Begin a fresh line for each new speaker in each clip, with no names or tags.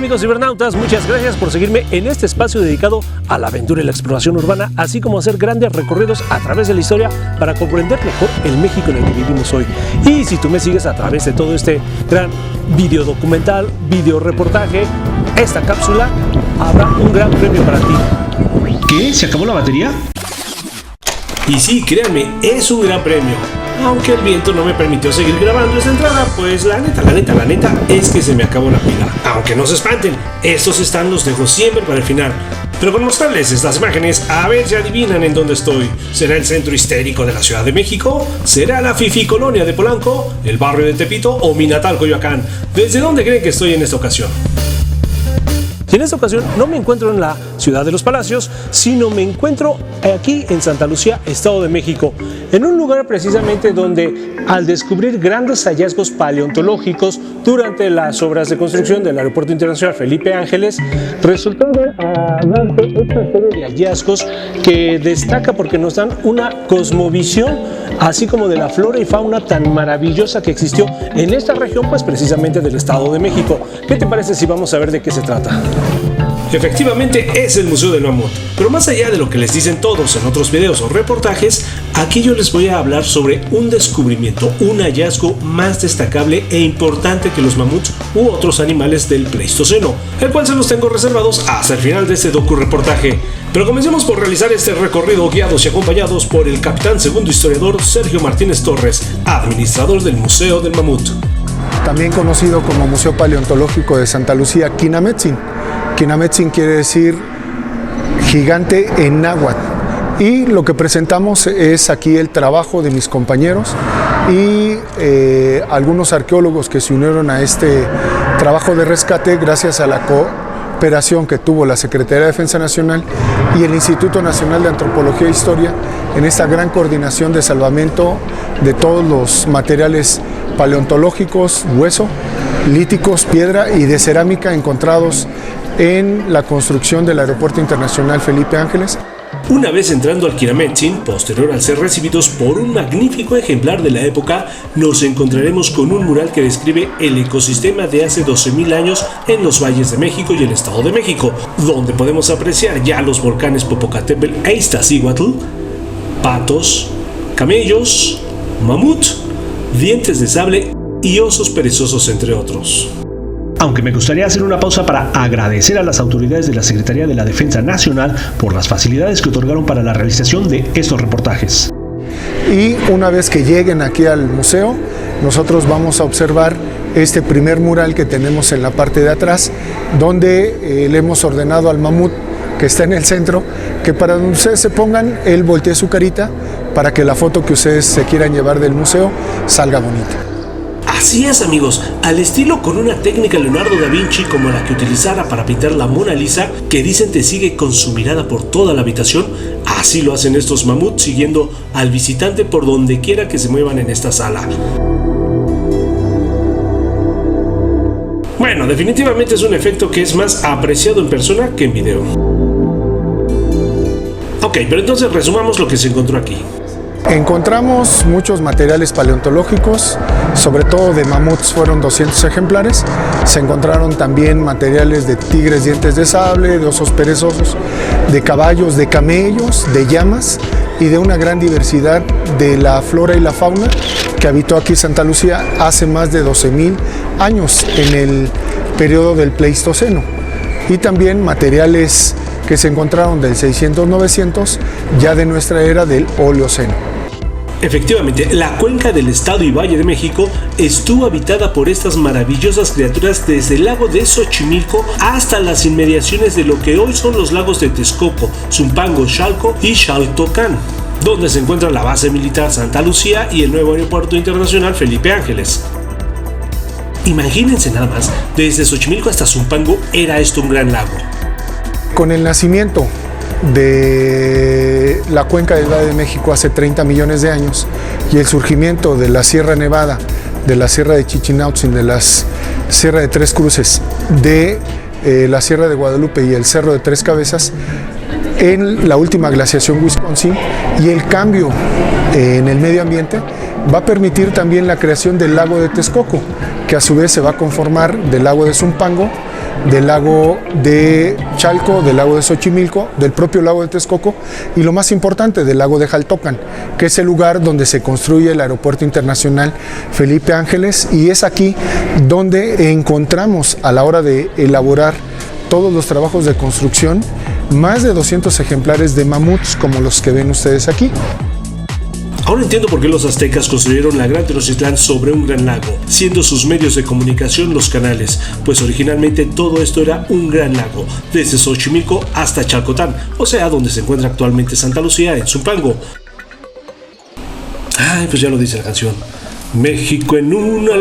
amigos cibernautas, muchas gracias por seguirme en este espacio dedicado a la aventura y la exploración urbana, así como hacer grandes recorridos a través de la historia para comprender mejor el México en el que vivimos hoy. Y si tú me sigues a través de todo este gran video documental, video reportaje, esta cápsula, habrá un gran premio para ti. ¿Qué? ¿Se acabó la batería? Y sí, créanme, es un gran premio. Aunque el viento no me permitió seguir grabando esta entrada, pues la neta es que se me acabó la pila. Aunque no se espanten, estos stands los dejo siempre para el final. Pero con mostrarles estas imágenes, a ver si adivinan en dónde estoy. ¿Será el centro histórico de la Ciudad de México? ¿Será la fifí colonia de Polanco? ¿El barrio de Tepito? ¿O mi natal Coyoacán? ¿Desde dónde creen que estoy en esta ocasión? En esta ocasión no me encuentro en la Ciudad de los Palacios, sino me encuentro aquí en Santa Lucía, Estado de México, en un lugar precisamente donde, al descubrir grandes hallazgos paleontológicos durante las obras de construcción del Aeropuerto Internacional Felipe Ángeles, resultaron darse esta serie de hallazgos que destaca porque nos dan una cosmovisión, así como de la flora y fauna tan maravillosa que existió en esta región, pues precisamente del Estado de México. ¿Qué te parece si vamos a ver de qué se trata? Efectivamente es el Museo del Mamut, pero más allá de lo que les dicen todos en otros videos o reportajes, aquí yo les voy a hablar sobre un descubrimiento, un hallazgo más destacable e importante que los mamuts u otros animales del Pleistoceno, el cual se los tengo reservados hasta el final de este docu-reportaje. Pero comencemos por realizar este recorrido guiados y acompañados por el capitán segundo historiador Sergio Martínez Torres, administrador del Museo del Mamut.
También conocido como Museo Paleontológico de Santa Lucía, Quinametzin. Quinametzin quiere decir gigante en náhuatl. Y lo que presentamos es aquí el trabajo de mis compañeros y algunos arqueólogos que se unieron a este trabajo de rescate gracias a la cooperación que tuvo la Secretaría de Defensa Nacional y el Instituto Nacional de Antropología e Historia en esta gran coordinación de salvamento de todos los materiales paleontológicos, hueso, líticos, piedra y de cerámica encontrados en la construcción del Aeropuerto Internacional Felipe Ángeles.
Una vez entrando al Quinametzin, posterior al ser recibidos por un magnífico ejemplar de la época, nos encontraremos con un mural que describe el ecosistema de hace 12.000 años en los valles de México y el Estado de México, donde podemos apreciar ya los volcanes Popocatépetl e Iztaccíhuatl, patos, camellos, mamut, dientes de sable y osos perezosos, entre otros. Aunque me gustaría hacer una pausa para agradecer a las autoridades de la Secretaría de la Defensa Nacional por las facilidades que otorgaron para la realización de estos reportajes.
Y una vez que lleguen aquí al museo, nosotros vamos a observar este primer mural que tenemos en la parte de atrás, donde le hemos ordenado al mamut que está en el centro, que para donde ustedes se pongan, él voltee su carita para que la foto que ustedes se quieran llevar del museo salga bonita.
Así es, amigos, al estilo con una técnica Leonardo da Vinci como la que utilizara para pintar la Mona Lisa, que dicen te sigue con su mirada por toda la habitación, así lo hacen estos mamuts siguiendo al visitante por donde quiera que se muevan en esta sala. Bueno, definitivamente es un efecto que es más apreciado en persona que en video. Ok, pero entonces resumamos lo que se encontró aquí.
Encontramos muchos materiales paleontológicos, sobre todo de mamuts fueron 200 ejemplares. Se encontraron también materiales de tigres dientes de sable, de osos perezosos, de caballos, de camellos, de llamas y de una gran diversidad de la flora y la fauna que habitó aquí Santa Lucía hace más de 12.000 años en el periodo del Pleistoceno. Y también materiales que se encontraron del 600-900 ya de nuestra era del Oleoceno.
Efectivamente, la cuenca del Estado y Valle de México estuvo habitada por estas maravillosas criaturas desde el lago de Xochimilco hasta las inmediaciones de lo que hoy son los lagos de Texcoco, Zumpango, Chalco y Xaltocán, donde se encuentra la base militar Santa Lucía y el nuevo Aeropuerto Internacional Felipe Ángeles. Imagínense nada más, desde Xochimilco hasta Zumpango era esto un gran lago.
Con el nacimiento de la cuenca del Valle de México hace 30 millones de años y el surgimiento de la Sierra Nevada, de la Sierra de Chichinautzin, de la Sierra de Tres Cruces, de la Sierra de Guadalupe y el Cerro de Tres Cabezas, en la última glaciación Wisconsin, y el cambio en el medio ambiente va a permitir también la creación del lago de Texcoco, que a su vez se va a conformar del lago de Zumpango, del lago de Chalco, del lago de Xochimilco, del propio lago de Texcoco y lo más importante, del lago de Jaltocan, que es el lugar donde se construye el Aeropuerto Internacional Felipe Ángeles, y es aquí donde encontramos, a la hora de elaborar todos los trabajos de construcción, más de 200 ejemplares de mamuts como los que ven ustedes aquí.
Ahora entiendo por qué los aztecas construyeron la Gran Tenochtitlán sobre un gran lago, siendo sus medios de comunicación los canales, pues originalmente todo esto era un gran lago, desde Xochimilco hasta Chalcotán, o sea, donde se encuentra actualmente Santa Lucía, en Zumpango. Ay, pues ya lo dice la canción. México en una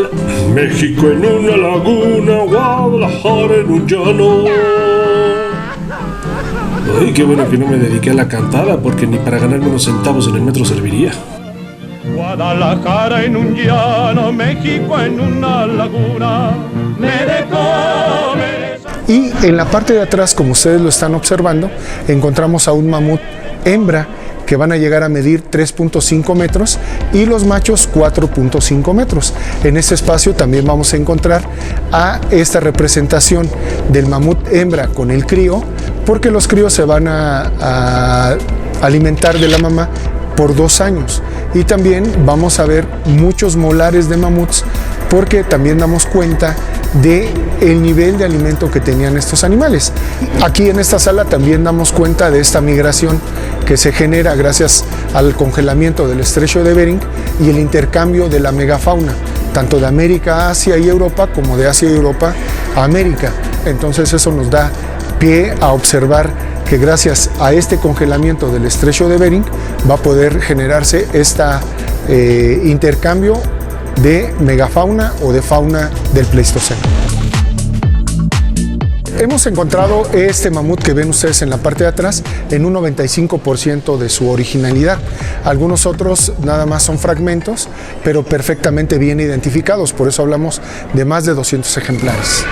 laguna, Guadalajara en un llano. Ay, qué bueno que no me dediqué a la cantada, porque ni para ganarme unos centavos en el metro serviría.
Guadalajara en un llano, México en una laguna, me dejó.
Y en la parte de atrás, como ustedes lo están observando, encontramos a un mamut hembra que van a llegar a medir 3.5 metros y los machos 4.5 metros. En este espacio también vamos a encontrar a esta representación del mamut hembra con el crío, porque los críos se van a alimentar de la mamá por 2 años. Y también vamos a ver muchos molares de mamuts, porque también damos cuenta de el nivel de alimento que tenían estos animales. Aquí en esta sala también damos cuenta de esta migración que se genera gracias al congelamiento del estrecho de Bering y el intercambio de la megafauna, tanto de América, Asia y Europa, como de Asia y Europa a América. Entonces eso nos da pie a observar que gracias a este congelamiento del estrecho de Bering va a poder generarse este intercambio de megafauna o de fauna del Pleistoceno. Hemos encontrado este mamut que ven ustedes en la parte de atrás en un 95% de su originalidad. Algunos otros nada más son fragmentos, pero perfectamente bien identificados, por eso hablamos de más de 200 ejemplares.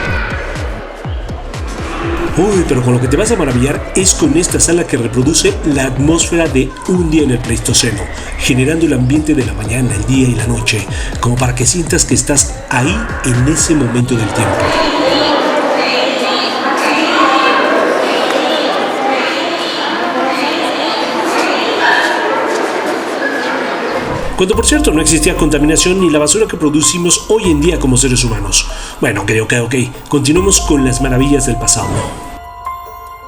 Uy, pero con lo que te vas a maravillar es con esta sala que reproduce la atmósfera de un día en el Pleistoceno, generando el ambiente de la mañana, el día y la noche, como para que sientas que estás ahí en ese momento del tiempo. Cuando por cierto no existía contaminación ni la basura que producimos hoy en día como seres humanos. Bueno, ok, continuemos con las maravillas del pasado.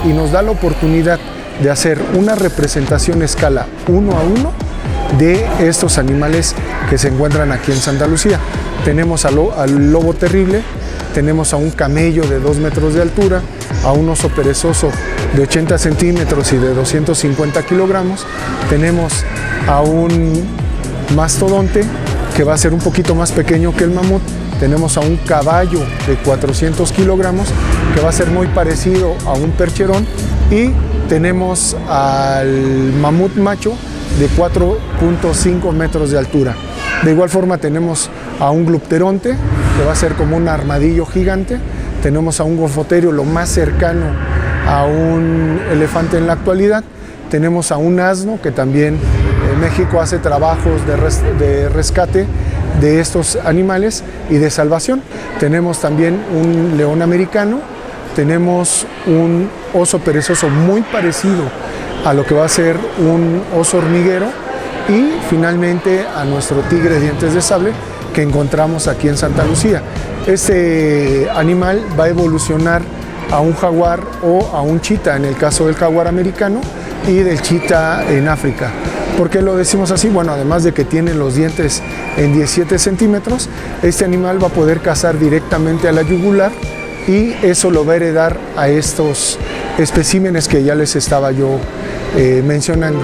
Y nos da la oportunidad de hacer una representación a escala 1 a 1 de estos animales que se encuentran aquí en Santa Lucía. Tenemos al lobo terrible, tenemos a un camello de 2 metros de altura, a un oso perezoso de 80 centímetros y de 250 kilogramos, tenemos a un mastodonte que va a ser un poquito más pequeño que el mamut, tenemos a un caballo de 400 kilogramos que va a ser muy parecido a un percherón, y tenemos al mamut macho de 4.5 metros de altura. De igual forma tenemos a un glupteronte que va a ser como un armadillo gigante, tenemos a un golfoterio lo más cercano a un elefante en la actualidad, tenemos a un asno que también México hace trabajos de rescate de estos animales y de salvación. Tenemos también un león americano, tenemos un oso perezoso muy parecido a lo que va a ser un oso hormiguero, y finalmente a nuestro tigre de dientes de sable que encontramos aquí en Santa Lucía. Este animal va a evolucionar a un jaguar o a un chita en el caso del jaguar americano y del chita en África. ¿Por qué lo decimos así? Bueno, además de que tiene los dientes en 17 centímetros, este animal va a poder cazar directamente a la yugular, y eso lo va a heredar a estos especímenes que ya les estaba yo mencionando.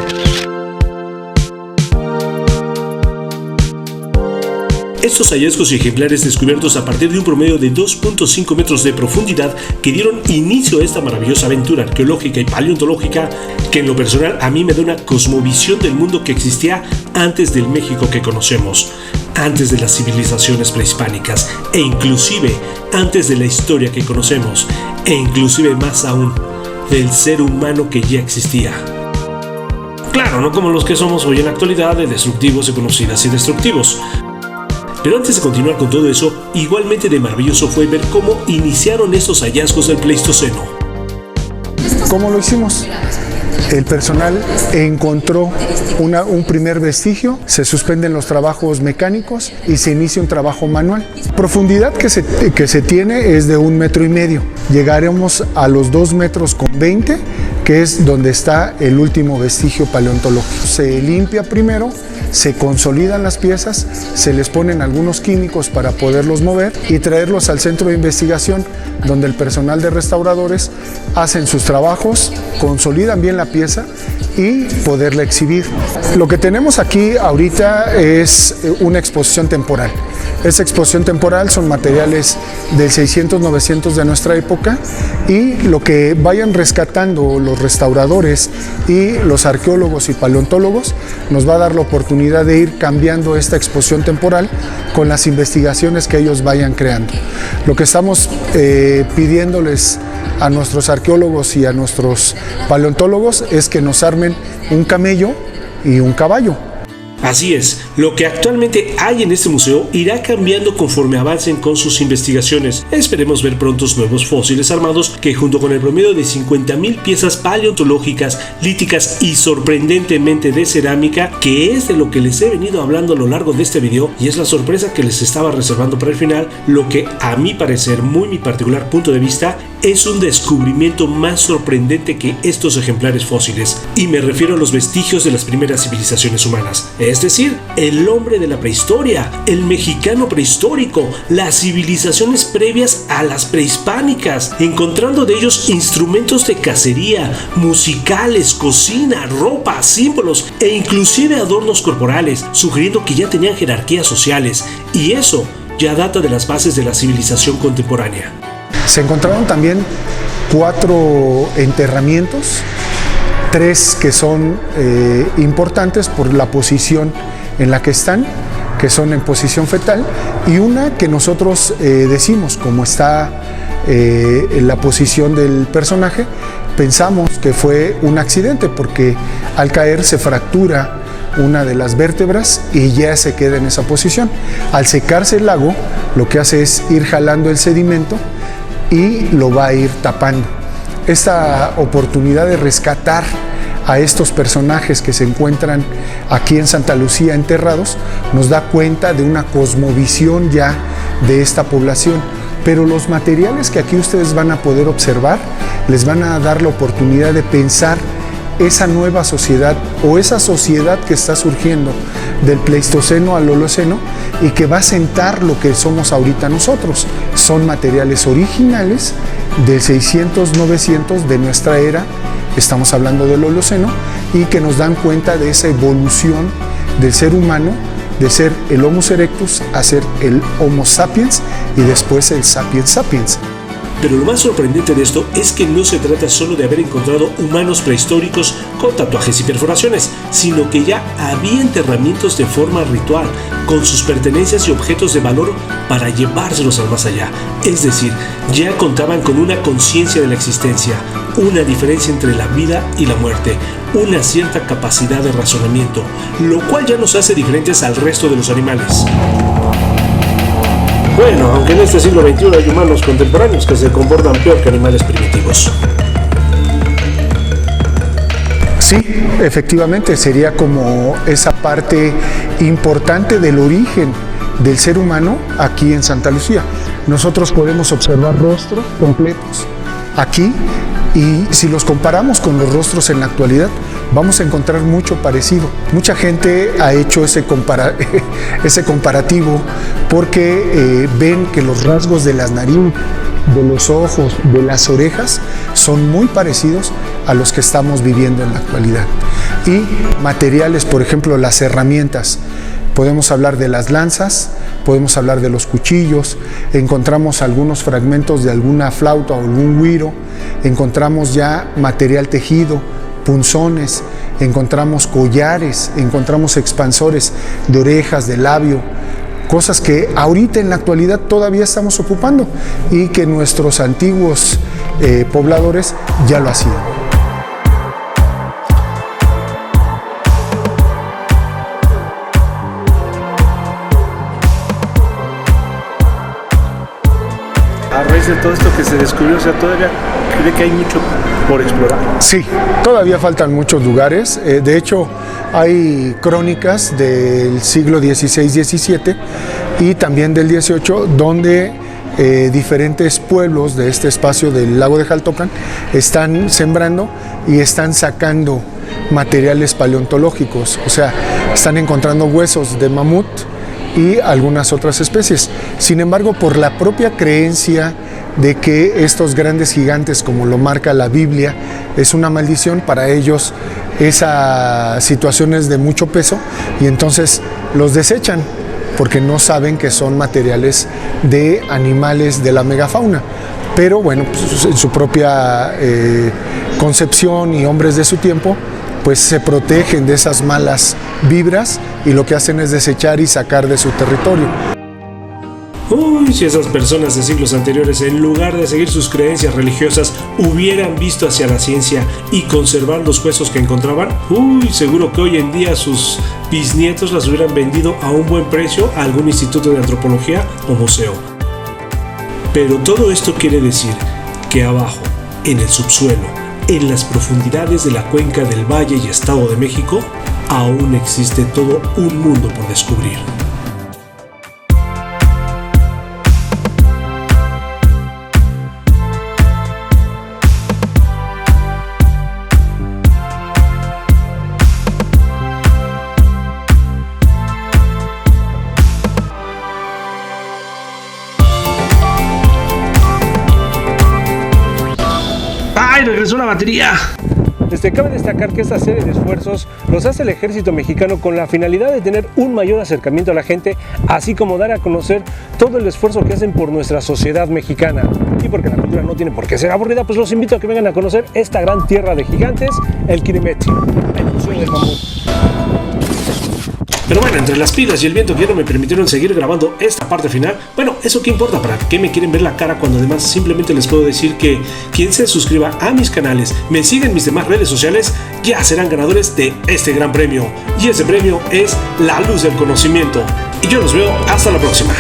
Estos hallazgos y ejemplares descubiertos a partir de un promedio de 2.5 metros de profundidad que dieron inicio a esta maravillosa aventura arqueológica y paleontológica, que en lo personal a mí me da una cosmovisión del mundo que existía antes del México que conocemos, antes de las civilizaciones prehispánicas, e inclusive antes de la historia que conocemos, e inclusive más aún del ser humano que ya existía. Claro, no como los que somos hoy en la actualidad, de destructivos, ecocidas y destructivos. Pero antes de continuar con todo eso, igualmente de maravilloso fue ver cómo iniciaron estos hallazgos del Pleistoceno.
¿Cómo lo hicimos? El personal encontró un primer vestigio, se suspenden los trabajos mecánicos y se inicia un trabajo manual. La profundidad que se tiene es de 1,5 metros. Llegaremos a los 2,20 metros, que es donde está el último vestigio paleontológico. Se limpia primero, se consolidan las piezas, se les ponen algunos químicos para poderlos mover y traerlos al centro de investigación, donde el personal de restauradores hacen sus trabajos, consolidan bien la pieza y poderla exhibir. Lo que tenemos aquí ahorita es una exposición temporal. Esa exposición temporal son materiales del 600-900 de nuestra época, y lo que vayan rescatando los restauradores y los arqueólogos y paleontólogos nos va a dar la oportunidad de ir cambiando esta exposición temporal con las investigaciones que ellos vayan creando. Lo que estamos pidiéndoles a nuestros arqueólogos y a nuestros paleontólogos es que nos armen un camello y un caballo.
Así es, lo que actualmente hay en este museo irá cambiando conforme avancen con sus investigaciones. Esperemos ver prontos nuevos fósiles armados que, junto con el promedio de 50,000 piezas paleontológicas, líticas y sorprendentemente de cerámica, que es de lo que les he venido hablando a lo largo de este video, y es la sorpresa que les estaba reservando para el final, lo que a mi parecer, muy mi particular punto de vista, es un descubrimiento más sorprendente que estos ejemplares fósiles, y me refiero a los vestigios de las primeras civilizaciones humanas, es decir, el hombre de la prehistoria, el mexicano prehistórico, las civilizaciones previas a las prehispánicas, encontrando de ellos instrumentos de cacería, musicales, cocina, ropa, símbolos e inclusive adornos corporales, sugiriendo que ya tenían jerarquías sociales, y eso ya data de las bases de la civilización contemporánea.
Se encontraron también 4 enterramientos, 3 que son importantes por la posición en la que están, que son en posición fetal, y una que nosotros decimos, como está en la posición del personaje, pensamos que fue un accidente, porque al caer se fractura una de las vértebras y ya se queda en esa posición. Al secarse el lago, lo que hace es ir jalando el sedimento y lo va a ir tapando. Esta oportunidad de rescatar a estos personajes que se encuentran aquí en Santa Lucía enterrados nos da cuenta de una cosmovisión ya de esta población, pero los materiales que aquí ustedes van a poder observar les van a dar la oportunidad de pensar esa nueva sociedad o esa sociedad que está surgiendo del Pleistoceno al Holoceno y que va a sentar lo que somos ahorita nosotros. Son materiales originales del 600-900 de nuestra era, estamos hablando del Holoceno, y que nos dan cuenta de esa evolución del ser humano, de ser el Homo erectus a ser el Homo sapiens y después el Sapiens sapiens.
Pero lo más sorprendente de esto es que no se trata solo de haber encontrado humanos prehistóricos con tatuajes y perforaciones, sino que ya había enterramientos de forma ritual, con sus pertenencias y objetos de valor para llevárselos al más allá. Es decir, ya contaban con una conciencia de la existencia, una diferencia entre la vida y la muerte, una cierta capacidad de razonamiento, lo cual ya nos hace diferentes al resto de los animales. Bueno, aunque en este siglo XXI hay humanos contemporáneos que se comportan peor que animales primitivos.
Sí, efectivamente, sería como esa parte importante del origen del ser humano aquí en Santa Lucía. Nosotros podemos observar rostros completos aquí, y si los comparamos con los rostros en la actualidad, vamos a encontrar mucho parecido. Mucha gente ha hecho ese comparativo porque ven que los rasgos de las narices, de los ojos, de las orejas son muy parecidos a los que estamos viviendo en la actualidad. Y materiales, por ejemplo, las herramientas. Podemos hablar de las lanzas, podemos hablar de los cuchillos, encontramos algunos fragmentos de alguna flauta o algún güiro, encontramos ya material tejido, punzones, encontramos collares, encontramos expansores de orejas, de labio, cosas que ahorita en la actualidad todavía estamos ocupando y que nuestros antiguos pobladores ya lo hacían.
a raíz de todo esto que se descubrió? O sea, todavía cree que hay mucho por explorar.
Sí, todavía faltan muchos lugares. De hecho, hay crónicas del siglo XVI-XVII y también del XVIII donde diferentes pueblos de este espacio del lago de Jaltocan están sembrando y están sacando materiales paleontológicos, o sea, están encontrando huesos de mamut y algunas otras especies. Sin embargo, por la propia creencia de que estos grandes gigantes, como lo marca la Biblia, es una maldición, para ellos esa situación es de mucho peso y entonces los desechan porque no saben que son materiales de animales de la megafauna. Pero bueno, pues, en su propia concepción y hombres de su tiempo, pues se protegen de esas malas vibras y lo que hacen es desechar y sacar de su territorio.
Uy, si esas personas de siglos anteriores, en lugar de seguir sus creencias religiosas, hubieran visto hacia la ciencia y conservar los huesos que encontraban, uy, seguro que hoy en día sus bisnietos las hubieran vendido a un buen precio a algún instituto de antropología o museo. Pero todo esto quiere decir que abajo, en el subsuelo, en las profundidades de la cuenca del Valle y Estado de México, aún existe todo un mundo por descubrir. ¡Ay, regresó la batería! Cabe destacar que esta serie de esfuerzos los hace el ejército mexicano con la finalidad de tener un mayor acercamiento a la gente, así como dar a conocer todo el esfuerzo que hacen por nuestra sociedad mexicana. Y porque la cultura no tiene por qué ser aburrida, pues los invito a que vengan a conocer esta gran tierra de gigantes, el Kinametsin, el Museo del Mamut. Pero bueno, entre las pilas y el viento que ya no me permitieron seguir grabando esta parte final, bueno, ¿eso qué importa? ¿Para qué me quieren ver la cara cuando además simplemente les puedo decir que quien se suscriba a mis canales, me siga en mis demás redes sociales, ya serán ganadores de este gran premio? Y ese premio es la luz del conocimiento. Y yo los veo hasta la próxima.